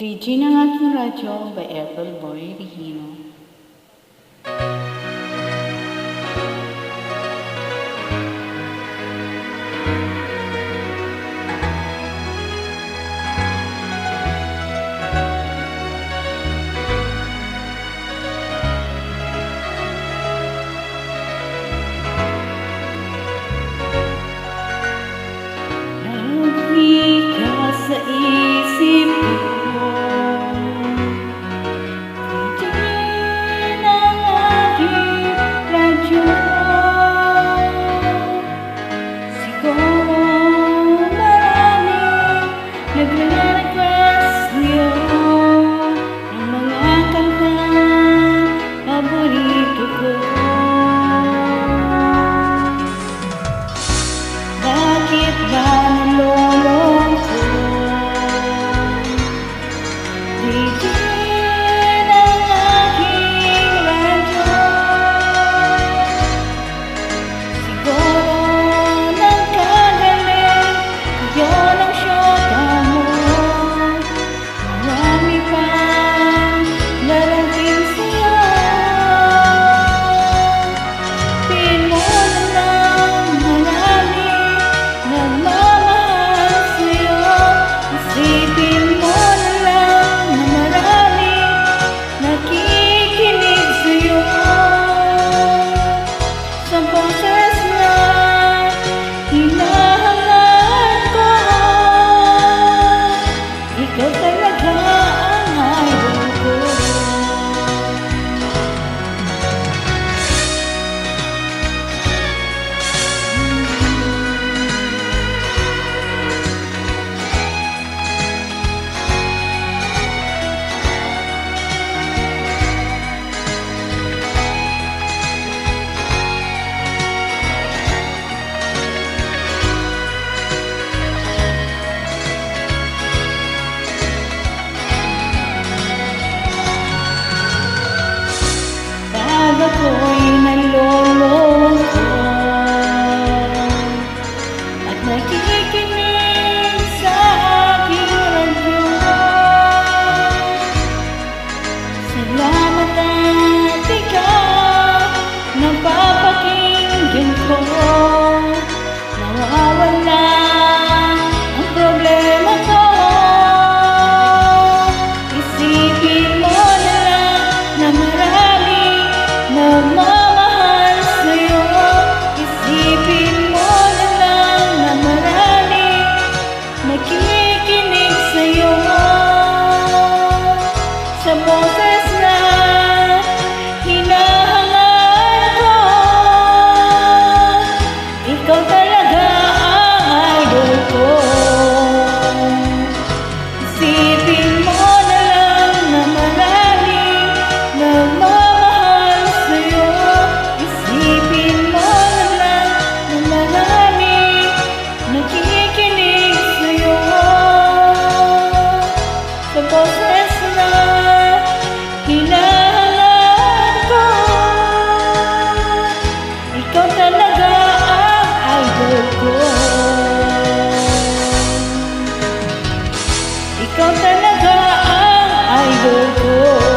DJ ng aking radyo by Apple Boy Regino. Lagi ka sa isip ko, nagre-request niyo ng mga kantang paborito ko. Bakit ba naloloko? DJ ng aking radyo, siguro nagkagaling yun ang syota mo. Marami pang darating sa'yo. Pin mo na lang marami nagmamahal sa'yo. Isipin mo na lang na marami nakikinig sa'yo. Sa boses na hinahangat ko, ikaw talaga ang idol ko. Pag ako'y naloloko at nakikinig sa aking radyo, salamat at ikaw napapakinggan ko. Nawawala ang problema ko. Isipin mo na lang na marami nagmamahal sa'yo. Isipin mo na lang na marami nakikinig sa'yo. Sa boses na hinahangat ko, ikaw talaga ang idol ko. Isipin mo na lang na marami nagmamahal sa'yo. Isipin mo na lang na marami nakikinig sa'yo. Sa boses na hinahangat ko, ikaw talaga ang idol ko. Ikaw talaga ang idol ko.